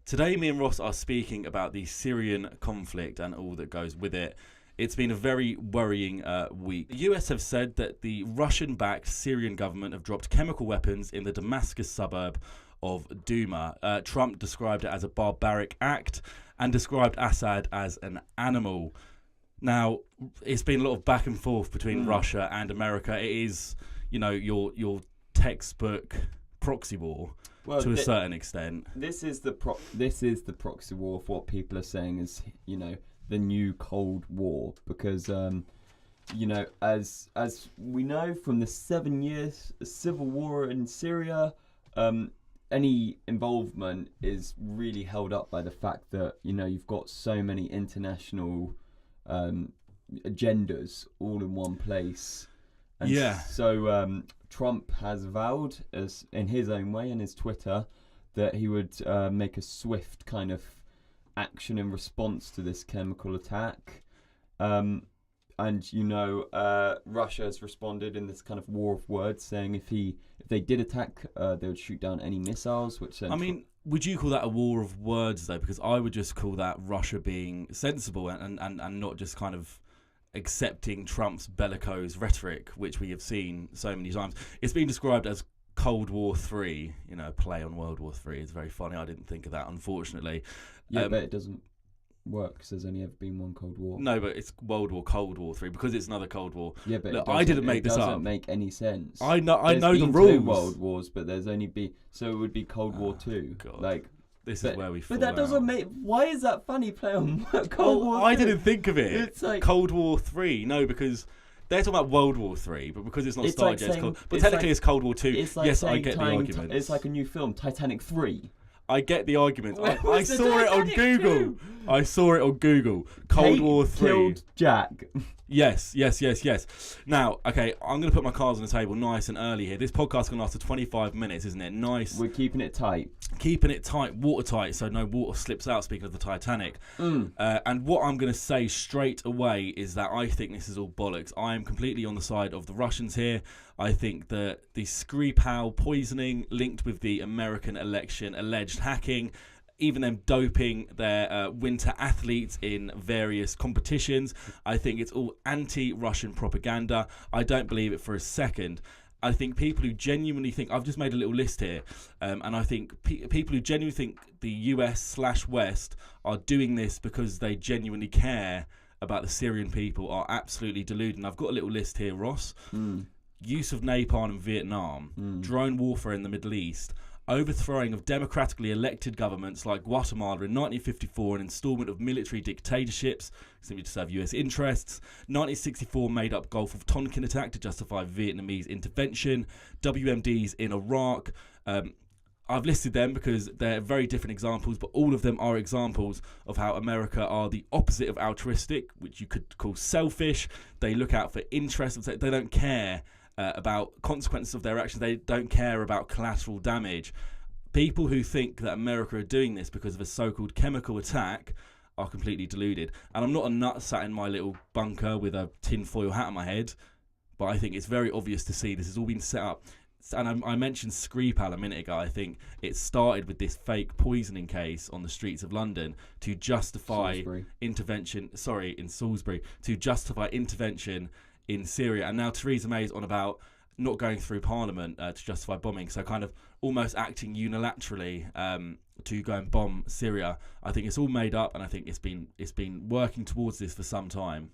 Today, me and Ross are speaking about the Syrian conflict and all that goes with it. It's been a very worrying week. The US have said that the Russian-backed Syrian government have dropped chemical weapons in the Damascus suburb of Douma. Trump described it as a barbaric act and described Assad as an animal. Now, it's been a lot of back and forth between Russia and America. It is, your textbook proxy war. Well, to a certain extent, this is the proxy war of what people are saying is the new Cold War, because as we know from the 7 years civil war in Syria, any involvement is really held up by the fact that you've got so many international agendas all in one place. And so Trump has vowed, as in his own way, in his Twitter, that he would make a swift kind of action in response to this chemical attack. And Russia has responded in this kind of war of words, saying if they did attack, they would shoot down any missiles. Would you call that a war of words though? Because I would just call that Russia being sensible and not just kind of accepting Trump's bellicose rhetoric, which we have seen so many times. It's been described as Cold War 3, play on World War 3. It's very funny. I didn't think of that, unfortunately. Yeah, but it doesn't work because there's only ever been one Cold War. No, but it's Cold War 3 because it's another Cold War. Yeah, but look, I didn't make this up. It doesn't make any sense. I know the rules. There's been 2 world wars, but there's only so it would be Cold War 2. God. This is where we fall But that doesn't make... Why is that funny play on Cold War 2? I didn't think of it. It's like... Cold War 3. No, because they're talking about World War 3, but because it's not started yet, it's called... But technically it's Cold War 2. Yes, I get the argument. It's like a new film, Titanic 3. I get the argument. I saw it on Google. I saw it on Google. Cold War 3. Killed Jack. Yes. Now, okay, I'm going to put my cards on the table nice and early here. This podcast is going to last for 25 minutes, isn't it? Nice. We're keeping it tight. Keeping it tight, watertight, so no water slips out, speaking of the Titanic. And what I'm going to say straight away is that I think this is all bollocks. I am completely on the side of the Russians here. I think that the Skripal poisoning linked with the American election, alleged hacking, even them doping their winter athletes in various competitions. I think it's all anti-Russian propaganda. I don't believe it for a second. I think people who genuinely think... I've just made a little list here. And I think people who genuinely think the US/West are doing this because they genuinely care about the Syrian people are absolutely deluded. And I've got a little list here, Ross. Use of napalm in Vietnam. Drone warfare in the Middle East. Overthrowing of democratically elected governments like Guatemala in 1954, an installment of military dictatorships simply to serve US interests. 1964 made up Gulf of Tonkin attack to justify Vietnamese intervention. WMDs in Iraq. I've listed them because they're very different examples, but all of them are examples of how America are the opposite of altruistic, which you could call selfish. They look out for interests. They don't care about consequences of their actions. They don't care about collateral damage. People who think that America are doing this because of a so-called chemical attack are completely deluded. And I'm not a nut sat in my little bunker with a tinfoil hat on my head, but I think it's very obvious to see this has all been set up. And I mentioned Skripal a minute ago. I think it started with this fake poisoning case on the streets of London to justify intervention. In Salisbury, to justify intervention in Syria. And now Theresa May's on about not going through Parliament to justify bombing. So kind of almost acting unilaterally to go and bomb Syria. I think it's all made up, and I think it's been working towards this for some time.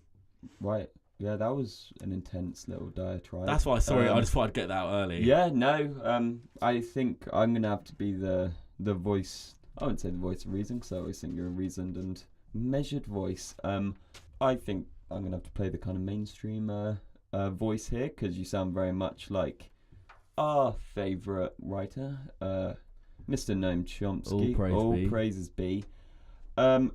Right. Yeah, that was an intense little diatribe. That's why, sorry, I just thought I'd get that out early. Yeah, no, I think I'm going to have to be the voice, I wouldn't say the voice of reason, because I always think you're a reasoned and measured voice. I think I'm going to have to play the kind of mainstream voice here, because you sound very much like our favourite writer, Mr. Noam Chomsky. All praises be.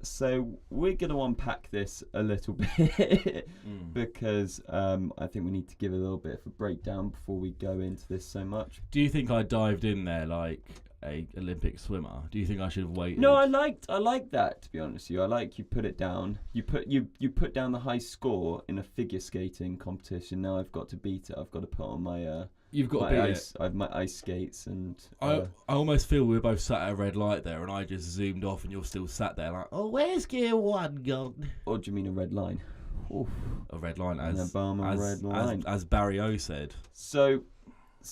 So we're going to unpack this a little bit because I think we need to give a little bit of a breakdown before we go into this so much. Do you think I dived in there like a Olympic swimmer? Do you think I should have waited? No, I liked that, to be honest with you. I like you put it down. You put down the high score in a figure skating competition. Now I've got to beat it. I've got to put on my You've got to beat it. I have my ice skates and. I almost feel we were both sat at a red light there, and I just zoomed off, and you're still sat there like, oh, where's gear 1 gone? Or do you mean a red line? Oof. A red line, as Barry O said. So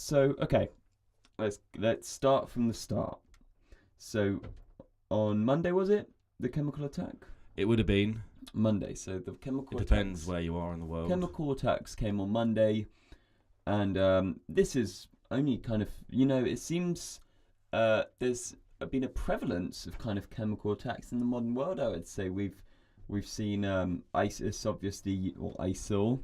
okay, let's start from the start. So on Monday, was it the chemical attack? It would have been Monday. So the chemical. It depends where you are in the world. Chemical attacks came on Monday. And this is only kind of, it seems there's been a prevalence of kind of chemical attacks in the modern world, I would say. We've seen ISIS, obviously, or ISIL,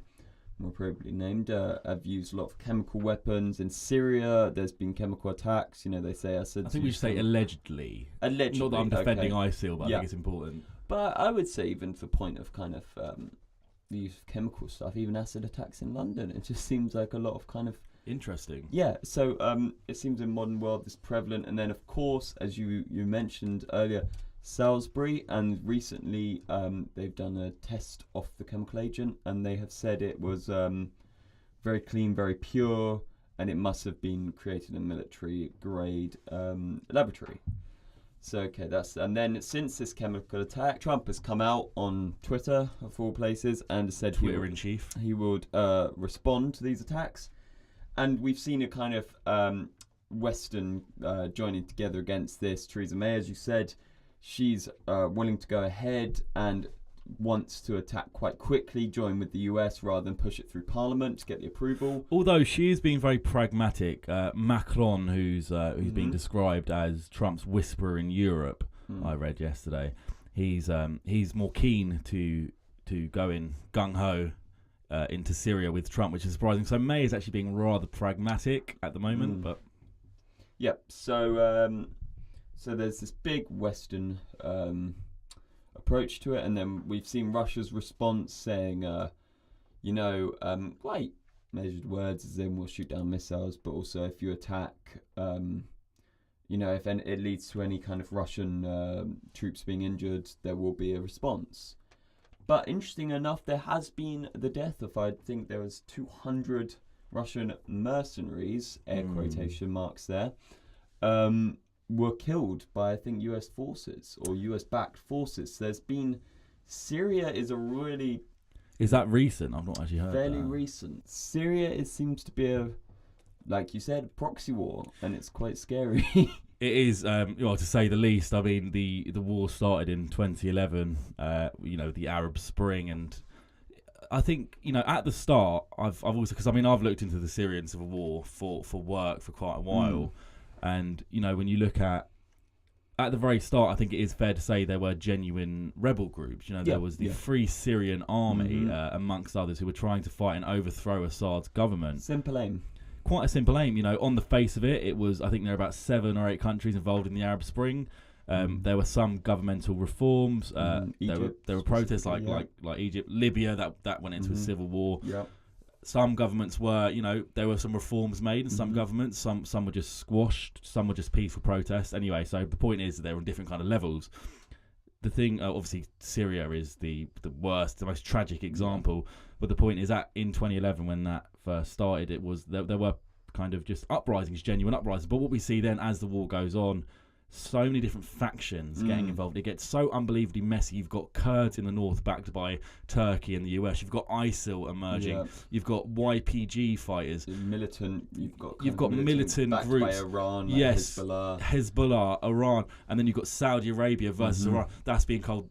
more appropriately named, have used a lot of chemical weapons. In Syria, there's been chemical attacks. They say Assad. I think we should say allegedly. Allegedly. Not that I'm defending ISIL, but I think it's important. But I would say even to the point of kind of... the use of chemical stuff, even acid attacks in London. It just seems like a lot of kind of... Interesting. Yeah, so it seems in modern world this prevalent. And then, of course, as you mentioned earlier, Salisbury, and recently they've done a test of the chemical agent, and they have said it was very clean, very pure, and it must have been created in a military-grade laboratory. So, okay, and then since this chemical attack, Trump has come out on Twitter, of all places, and said Twitter-in-chief. He would respond to these attacks. And we've seen a kind of Western joining together against this. Theresa May, as you said, she's willing to go ahead and wants to attack quite quickly, join with the US rather than push it through Parliament to get the approval. Although she is being very pragmatic. Macron, who's being described as Trump's whisperer in Europe, I read yesterday, he's more keen to go in gung-ho into Syria with Trump, which is surprising. So May is actually being rather pragmatic at the moment. But yep, so there's this big Western approach to it, and then we've seen Russia's response saying, quite measured words, as in we'll shoot down missiles, but also if you attack, if it leads to any kind of Russian troops being injured, there will be a response. But interesting enough, there has been the death of, I think there was 200 Russian mercenaries, air quotation marks there, were killed by, I think, US forces or US-backed forces. There's been... Syria is a really... Is that recent? I've not actually heard fairly that. recent. Syria, it seems to be a, like you said, proxy war, and it's quite scary. It is, to say the least. I mean, the war started in 2011, the Arab Spring, and I think, at the start, I've also... Because, I've looked into the Syrian civil war for work for quite a while. And, when you look at the very start, I think it is fair to say there were genuine rebel groups. There was the Free Syrian Army, amongst others, who were trying to fight and overthrow Assad's government. Simple aim. Quite a simple aim. On the face of it, it was, I think there are about 7 or 8 countries involved in the Arab Spring. There were some governmental reforms. There were protests like Egypt, Libya, that went into a civil war. Yep. Some governments were, there were some reforms made in some governments. Some were just squashed. Some were just peaceful protests. Anyway, so the point is they're on different kind of levels. The thing, obviously, Syria is the worst, the most tragic example. But the point is that in 2011, when that first started, it was there were kind of just uprisings, genuine uprisings. But what we see then as the war goes on, so many different factions getting involved. It gets so unbelievably messy. You've got Kurds in the north backed by Turkey and the US. You've got ISIL emerging. Yeah. You've got YPG fighters. Militant. You've got militant backed groups. By Iran, like Hezbollah, Iran, and then you've got Saudi Arabia versus Iran. That's been called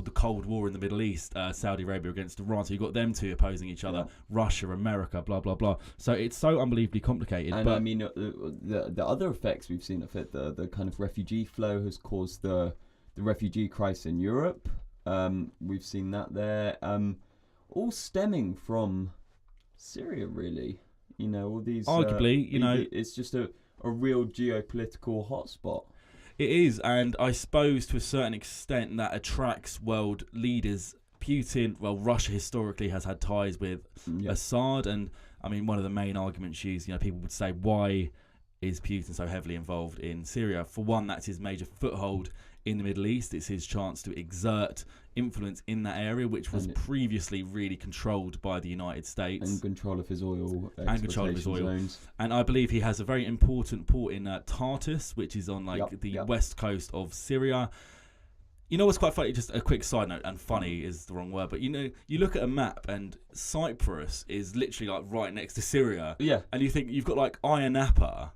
the Cold War in the Middle East, Saudi Arabia against Iran. So you've got them two opposing each other, Russia, America, blah, blah, blah. So it's so unbelievably complicated. And the other effects we've seen of it, the kind of refugee flow has caused the refugee crisis in Europe. We've seen that there. All stemming from Syria, really. All these... Arguably, it's just a real geopolitical hotspot. It is, and I suppose to a certain extent that attracts world leaders. Russia historically has had ties with Assad, and one of the main arguments used, people would say, why is Putin so heavily involved in Syria? For one, that's his major foothold in the Middle East. It's his chance to exert influence in that area, which was previously really controlled by the United States. And control of his oil. And control of his oil. Zones. And I believe he has a very important port in Tartus, which is on the west coast of Syria. You know what's quite funny? Just a quick side note, and funny is the wrong word, but you look at a map and Cyprus is literally like right next to Syria. Yeah. And you think you've got like Ayia Napa,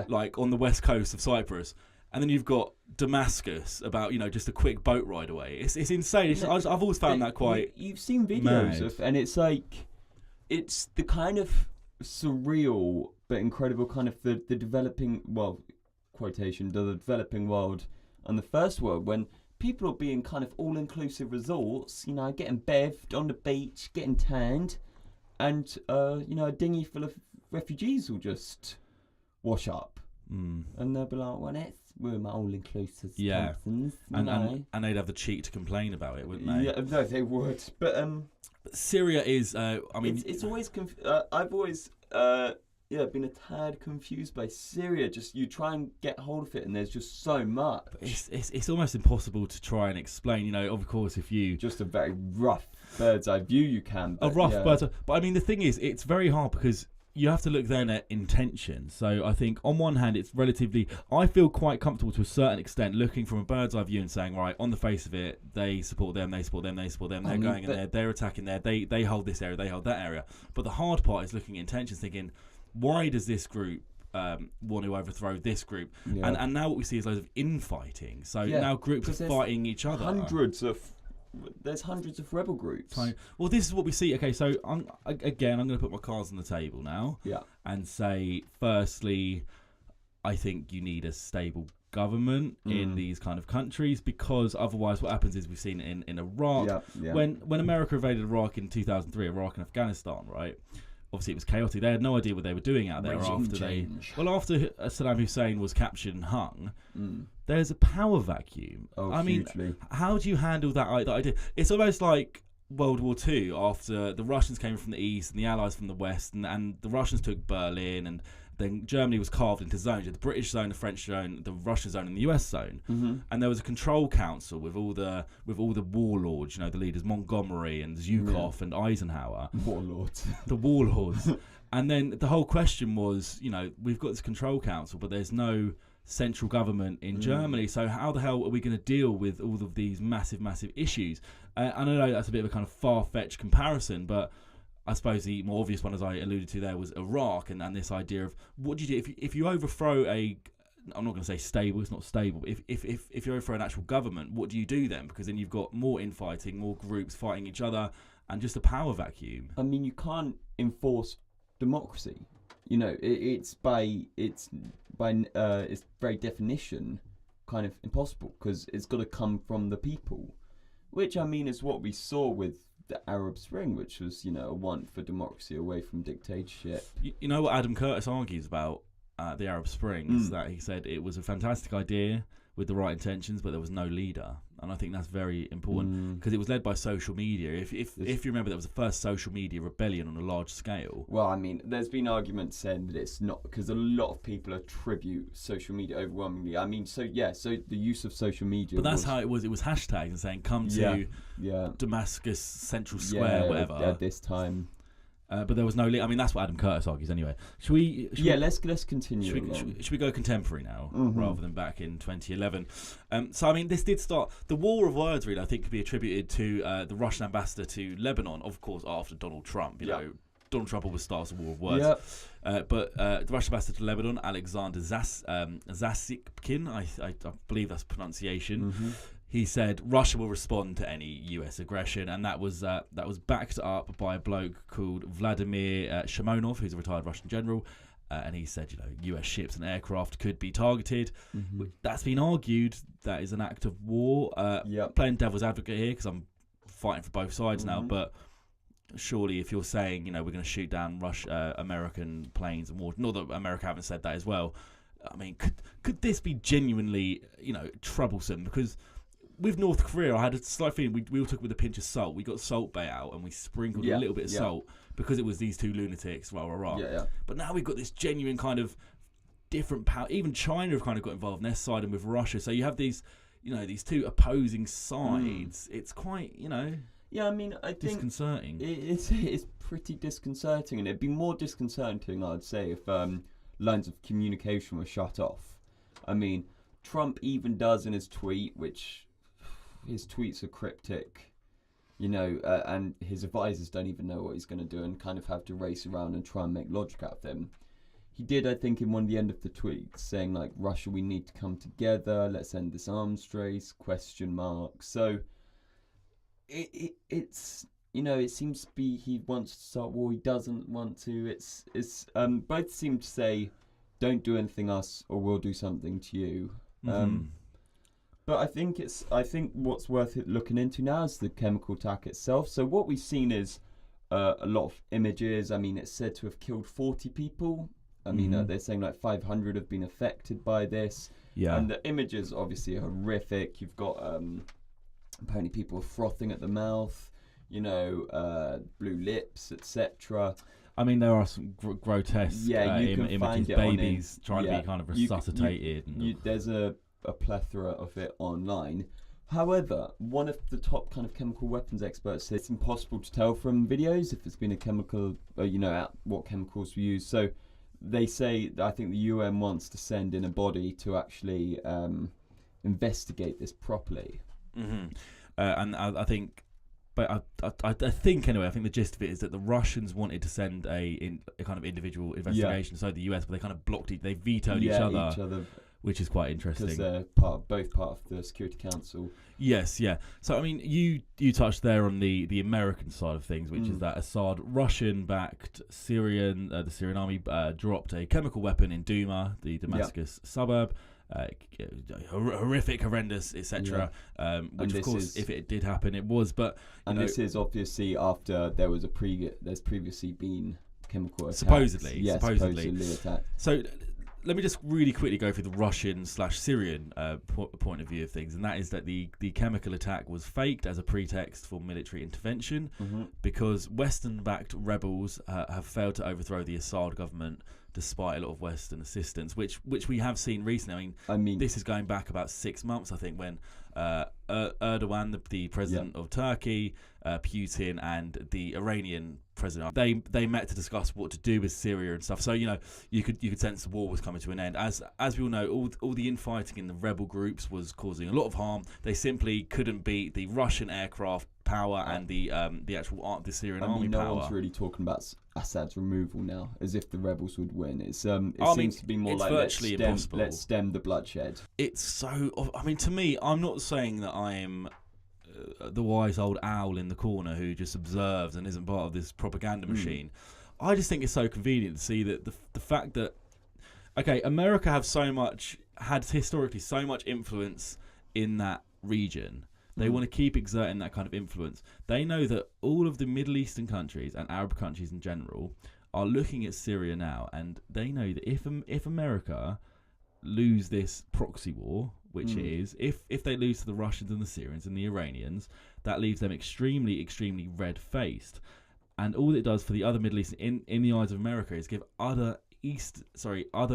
like on the west coast of Cyprus, and then you've got Damascus about just a quick boat ride away. It's insane. I've always found that quite. You've seen videos mad. and it's like it's the kind of surreal but incredible kind of the developing quotation the developing world and the first world when people are being kind of all-inclusive resorts, getting bevved on the beach, getting tanned, and a dinghy full of refugees will just wash up, and they'll be like, "Well, we're my all-inclusive Thompsons." And they'd have the cheek to complain about it, wouldn't they? Yeah, no, they would. But Syria is. It's always. I've always. Been a tad confused by Syria. Just you try and get hold of it, and there's just so much. It's almost impossible to try and explain. Of course, if you just a very rough bird's eye view, you can. But, bird's eye. But I mean, the thing is, it's very hard because you have to look then at intention. So I think on one hand, it's relatively. I feel quite comfortable to a certain extent looking from a bird's eye view and saying, right, on the face of it, they support them, they support them, they support them. They're going in there, they're attacking there, they hold this area, they hold that area. But the hard part is looking at intentions, thinking, why does this group want to overthrow this group? Yeah. And now what we see is loads of infighting. So now groups are fighting each other. There's hundreds of rebel groups. Well, this is what we see. Okay, so I'm going to put my cards on the table now. Yeah. And say, firstly, I think you need a stable government in these kind of countries, because otherwise what happens is we've seen it in Iraq. Yeah. When America invaded Iraq in 2003, Iraq and Afghanistan, right? Obviously, it was chaotic. They had no idea what they were doing out there after Saddam Hussein was captured and hung. There's a power vacuum. I mean, how do you handle that idea? It's almost like World War II after the Russians came from the east and the Allies from the west, and the Russians took Berlin, and then Germany was carved into zones. You had the British zone, the French zone, the Russian zone, and the US zone. And there was a control council with all the warlords, the leaders Montgomery and Zhukov and Eisenhower. The warlords. And then the whole question was, we've got this control council, but there's no central government in Germany. So how the hell are we going to deal with all of these massive, massive issues? And I know that's a bit of a kind of far-fetched comparison, but I suppose the more obvious one, as I alluded to there, was Iraq and this idea of what do you do if you overthrow I'm not going to say stable, it's not stable, but if you overthrow an actual government, what do you do then? Because then you've got more infighting, more groups fighting each other, and just a power vacuum. I mean, you can't enforce democracy. It's by its very definition kind of impossible, because it's got to come from the people, which I mean is what we saw with the Arab Spring, which was a want for democracy away from dictatorship. You know what Adam Curtis argues about the Arab Spring is that he said it was a fantastic idea with the right intentions, but there was no leader. And I think that's very important, because it was led by social media. If you remember, that was the first social media rebellion on a large scale. Well, I mean, there's been arguments saying that it's not, because a lot of people attribute social media overwhelmingly. I mean, so the use of social media. But that's how it was. It was hashtags and saying, come to Damascus Central Square, whatever. At this time. But there was no lead. I mean, that's what Adam Curtis argues anyway. Let's continue. Should we go contemporary now, rather than back in 2011? So, I mean, this did start. The war of words, really, I think, could be attributed to the Russian ambassador to Lebanon, of course, after Donald Trump. Donald Trump always starts a war of words. But the Russian ambassador to Lebanon, Alexander Zasikkin, I believe that's pronunciation. He said Russia will respond to any US aggression, and that was backed up by a bloke called Vladimir Shamonov, who's a retired Russian general, and he said, US ships and aircraft could be targeted. That's been argued that is an act of war. Playing devil's advocate here, because I'm fighting for both sides now, but surely if you're saying, we're going to shoot down American planes and war, not that America haven't said that as well. I mean, could this be genuinely, troublesome? Because with North Korea, I had a slight feeling we all took it with a pinch of salt. We got Salt Bay out and we sprinkled a little bit of salt because it was these two lunatics, But now we've got this genuine kind of different power. Even China have kind of got involved, and they're siding with Russia. So you have these these two opposing sides. It's quite, Yeah, I mean, I think disconcerting. It's pretty disconcerting, and it'd be more disconcerting, I'd say, if lines of communication were shut off. I mean, Trump even does in his tweet, which his tweets are cryptic, and his advisors don't even know what he's going to do and kind of have to race around and try and make logic out of him. He did, I think, in one of the end of the tweets, saying, like, Russia, we need to come together, let's end this arms race, ? So it's it seems to be he wants to start war, he doesn't want to. It's both seem to say, don't do anything us or we'll do something to you. But I think what's worth looking into now is the chemical attack itself. So what we've seen is a lot of images. I mean, it's said to have killed 40 people. I mean, they're saying like 500 have been affected by this. Yeah. And the images obviously are horrific. You've got apparently people frothing at the mouth, blue lips, etc. I mean, there are some grotesque images, babies trying to be kind of resuscitated. There's a plethora of it online. However, one of the top kind of chemical weapons experts says it's impossible to tell from videos if it's been a chemical, what chemicals were used. So they say, I think the UN wants to send in a body to actually investigate this properly. And I think, but I think anyway, I think the gist of it is that the Russians wanted to send a kind of individual investigation, so the US, but they kind of blocked it. They vetoed each other, which is quite interesting. Because they're both part of the Security Council. Yes, yeah. So, I mean, you touched there on the American side of things, which is that Assad, Russian-backed Syrian, the Syrian army dropped a chemical weapon in Douma, the Damascus suburb. Horrific, horrendous, etc. Which, of course, if it did happen, it was. But this is obviously after there's previously been chemical attacks. Supposedly attacked. So let me just really quickly go through the Russian/Syrian point of view of things, and that is that the chemical attack was faked as a pretext for military intervention because Western-backed rebels have failed to overthrow the Assad government despite a lot of Western assistance, which we have seen recently. I mean, this is going back about 6 months, I think, when Erdogan, the president of Turkey, Putin, and the Iranian president, they met to discuss what to do with Syria and stuff. So you could sense the war was coming to an end. As we all know, all the infighting in the rebel groups was causing a lot of harm. They simply couldn't beat the Russian aircraft power and the actual the Syrian army power. No one's really talking about Assad's removal now, as if the rebels would win. It seems to be more like let's stem the bloodshed. It's so. I mean, to me, I'm not saying that I am the wise old owl in the corner who just observes and isn't part of this propaganda machine. I just think it's so convenient to see that the fact that America had historically so much influence in that region. They want to keep exerting that kind of influence. They know that all of the Middle Eastern countries and Arab countries in general are looking at Syria now, and they know that if America lose this proxy war, which is if they lose to the Russians and the Syrians and the Iranians, that leaves them extremely, extremely red-faced. And all it does for the other Middle East, in the eyes of America, is give other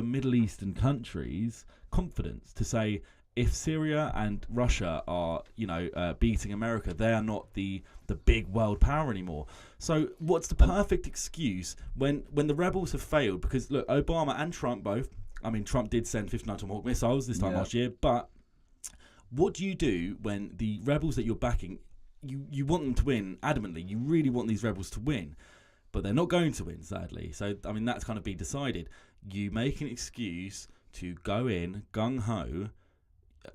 Middle Eastern countries confidence to say, if Syria and Russia are, beating America, they are not the big world power anymore. So what's the perfect excuse when the rebels have failed? Because look, Obama and Trump both. I mean, Trump did send 59 Tomahawk missiles this time last year, but what do you do when the rebels that you're backing, you want them to win adamantly? You really want these rebels to win, but they're not going to win, sadly. So, I mean, that's kind of been decided. You make an excuse to go in gung-ho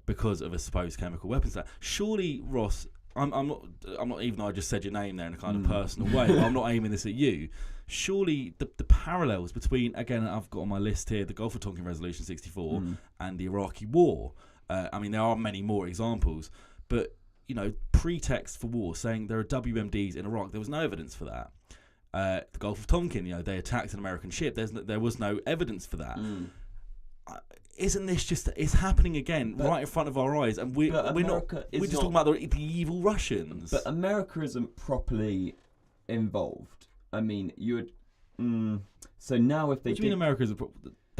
because of a supposed chemical weapons attack. Surely, Ross, I'm not even though I just said your name there in a kind of personal way, but I'm not aiming this at you. Surely the parallels between, again, I've got on my list here, the Gulf of Tonkin Resolution 64 and the Iraqi War. I mean, there are many more examples, but, pretext for war, saying there are WMDs in Iraq, there was no evidence for that. The Gulf of Tonkin, they attacked an American ship, there was no evidence for that. Isn't this it's happening again right in front of our eyes, and we're just talking about the evil Russians. But America isn't properly involved. I mean, so now if they mean America is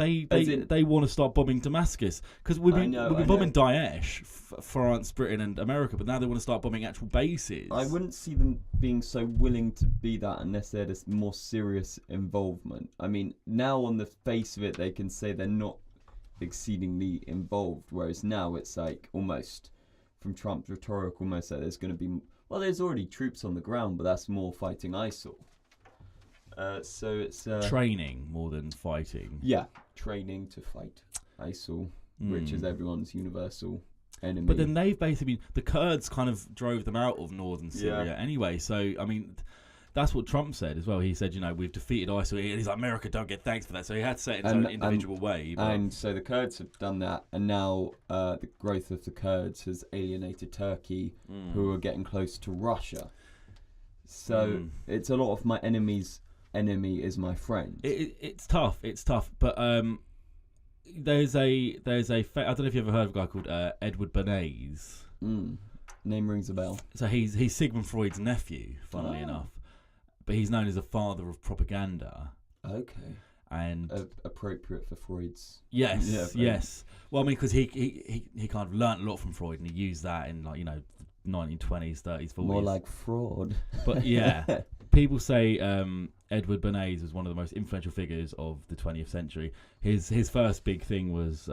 they want to start bombing Damascus because we've been bombing Daesh, France, Britain, and America, but now they want to start bombing actual bases. I wouldn't see them being so willing to be that unless they had a more serious involvement. I mean, now on the face of it, they can say they're not exceedingly involved, whereas now it's like almost from Trump's rhetoric, almost like there's going to be there's already troops on the ground, but that's more fighting ISIL. So it's training more than fighting. Yeah, training to fight ISIL, which is everyone's universal enemy. But then they've basically the Kurds kind of drove them out of northern Syria anyway. So I mean, that's what Trump said as well. He said, we've defeated ISIL. And he's like, America don't get thanks for that. So he had to say it in his own individual way. But... And so the Kurds have done that, and now the growth of the Kurds has alienated Turkey, who are getting close to Russia. So it's a lot of my enemy's enemy is my friend. It's tough. But there's a I don't know if you ever heard of a guy called Edward Bernays. Name rings a bell. So he's Sigmund Freud's nephew, funnily enough. But he's known as the father of propaganda. Okay. And appropriate for Freud's. Yes, yes. Well, I mean, because he kind of learnt a lot from Freud, and he used that in 1920s, 30s, 40s. More like fraud. But yeah, people say Edward Bernays was one of the most influential figures of the 20th century. His first big thing was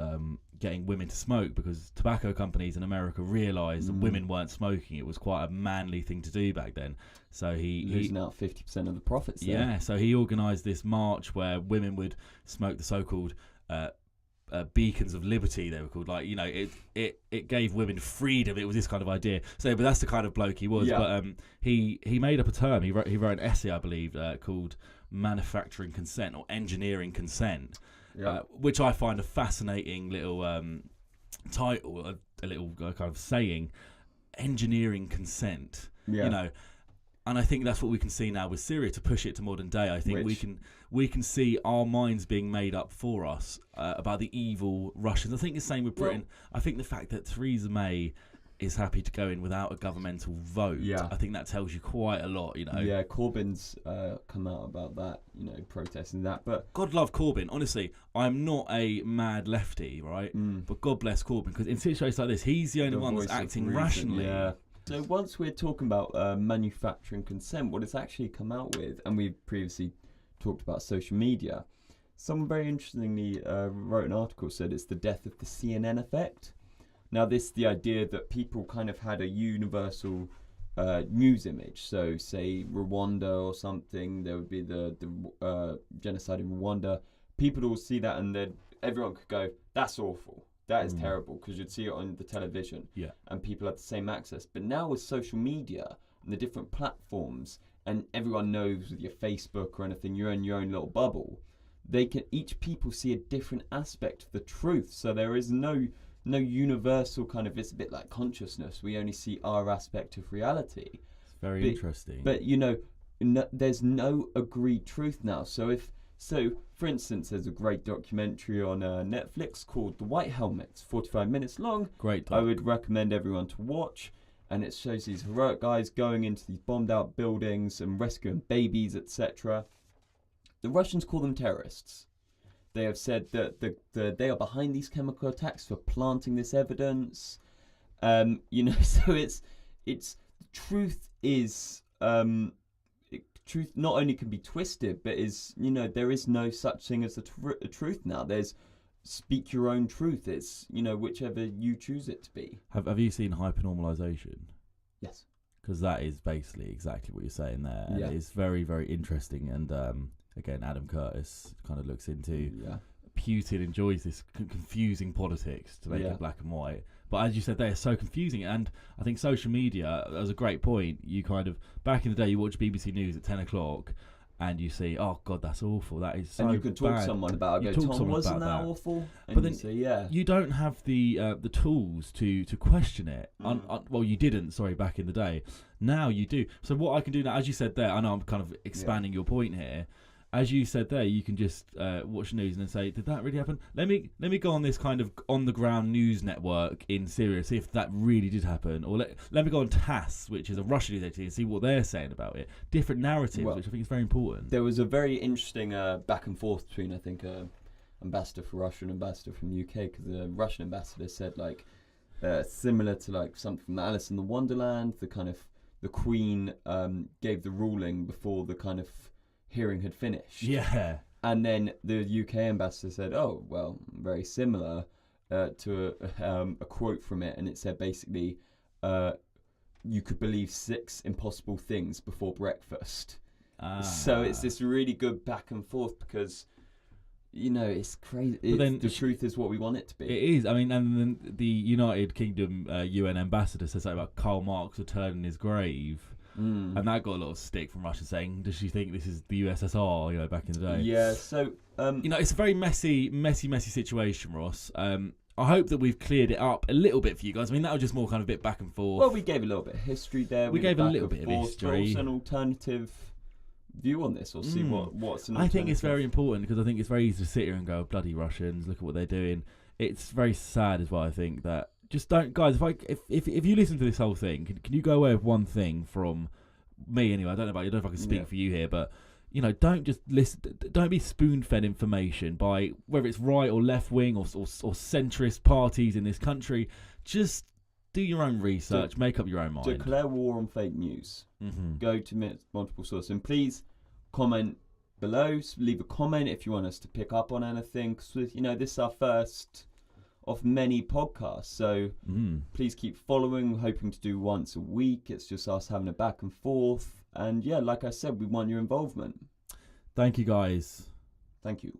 getting women to smoke, because tobacco companies in America realised that women weren't smoking. It was quite a manly thing to do back then. So he losing out 50% of the profits there. Yeah, so he organised this march where women would smoke the so-called beacons of liberty, they were called. Like, it gave women freedom. It was this kind of idea. So, but that's the kind of bloke he was. Yeah. But he made up a term. He wrote an essay, I believe, called "Manufacturing Consent" or "Engineering Consent," which I find a fascinating little title, a little kind of saying, "Engineering Consent." Yeah. And I think that's what we can see now with Syria. To push it to modern day, I think we can see our minds being made up for us about the evil Russians. I think the same with Britain. I think the fact that Theresa May is happy to go in without a governmental vote, I think that tells you quite a lot. Yeah, Corbyn's come out about that, protesting that. But God love Corbyn. Honestly, I'm not a mad lefty, right? But God bless Corbyn, because in situations like this, he's the only one that's acting rationally. Yeah. So once we're talking about manufacturing consent, what it's actually come out with, and we've previously talked about social media, someone very interestingly wrote an article, said it's the death of the CNN effect. Now this is the idea that people kind of had a universal news image. So say Rwanda or something, there would be the genocide in Rwanda. People would all see that, and then everyone could go, that's awful. That is terrible, because you'd see it on the television, and people had the same access. But now with social media and the different platforms, and everyone knows with your Facebook or anything, you're in your own little bubble. Each people see a different aspect of the truth. So there is no universal kind of. It's a bit like consciousness. We only see our aspect of reality. It's very interesting. But there's no agreed truth now. So, for instance, there's a great documentary on Netflix called The White Helmets, 45 minutes long. Great doc. I would recommend everyone to watch. And it shows these heroic guys going into these bombed out buildings and rescuing babies, etc. The Russians call them terrorists. They have said that they are behind these chemical attacks for planting this evidence. So it's truth is... truth not only can be twisted, but there is no such thing as a truth now. There's speak your own truth. It's whichever you choose it to be. Have you seen hypernormalization? Yes, because that is basically exactly what you're saying there. And it's very, very interesting. And again, Adam Curtis kind of looks into Putin enjoys this confusing politics to make it black and white. But as you said, they are so confusing. And I think social media, that was a great point. You kind of, back in the day, you watch BBC News at 10 o'clock and you see, oh, God, that's awful. That is so bad. And you can talk to someone about it. Tom, wasn't that awful? And but then say, you don't have the tools to question it. Well, you didn't, back in the day. Now you do. So what I can do now, as you said there, I know I'm kind of expanding your point here. As you said there, you can just watch the news and then say, did that really happen? Let me go on this kind of on-the-ground news network in Syria, see if that really did happen. Or let me go on TASS, which is a Russian news agency, and see what they're saying about it. Different narratives, which I think is very important. There was a very interesting back and forth between, I think, ambassador for Russia and ambassador from the UK, because the Russian ambassador said like similar to like something from Alice in the Wonderland, the kind of the Queen gave the ruling before the kind of hearing had finished. Yeah. And then the UK ambassador said, "Oh, well, very similar to a quote from it," and it said basically, "You could believe 6 impossible things before breakfast." So it's this really good back and forth because, you know, it's crazy. The truth is what we want it to be. It is. I mean, and then the United Kingdom UN ambassador says something about Karl Marx returning his grave. And that got a lot of stick from Russia saying, does she think this is the USSR, you know, back in the day? Yeah, so... you know, it's a very messy situation, Ross. I hope that we've cleared it up a little bit for you guys. I mean, that was just more kind of a bit back and forth. Well, we gave a little bit of history there. We gave a little bit of history. Also an alternative view on this, or see what's an alternative. I think it's very important because I think it's very easy to sit here and go, bloody Russians, look at what they're doing. It's very sad as well, I think, that... Just don't, guys. If you listen to this whole thing, can you go away with one thing from me anyway? I don't know about you. I don't know if I can speak for you here, but you know, don't just listen. Don't be spoon-fed information by whether it's right or left wing or centrist parties in this country. Just do your own research, make up your own mind. Declare war on fake news. Go to multiple sources, and please comment below. Leave a comment if you want us to pick up on anything. Because you know, this is our first of many podcasts, so please keep following. We're hoping to do once a week. It's just us having a back and forth, and yeah, like I said, we want your involvement. Thank you, guys. Thank you.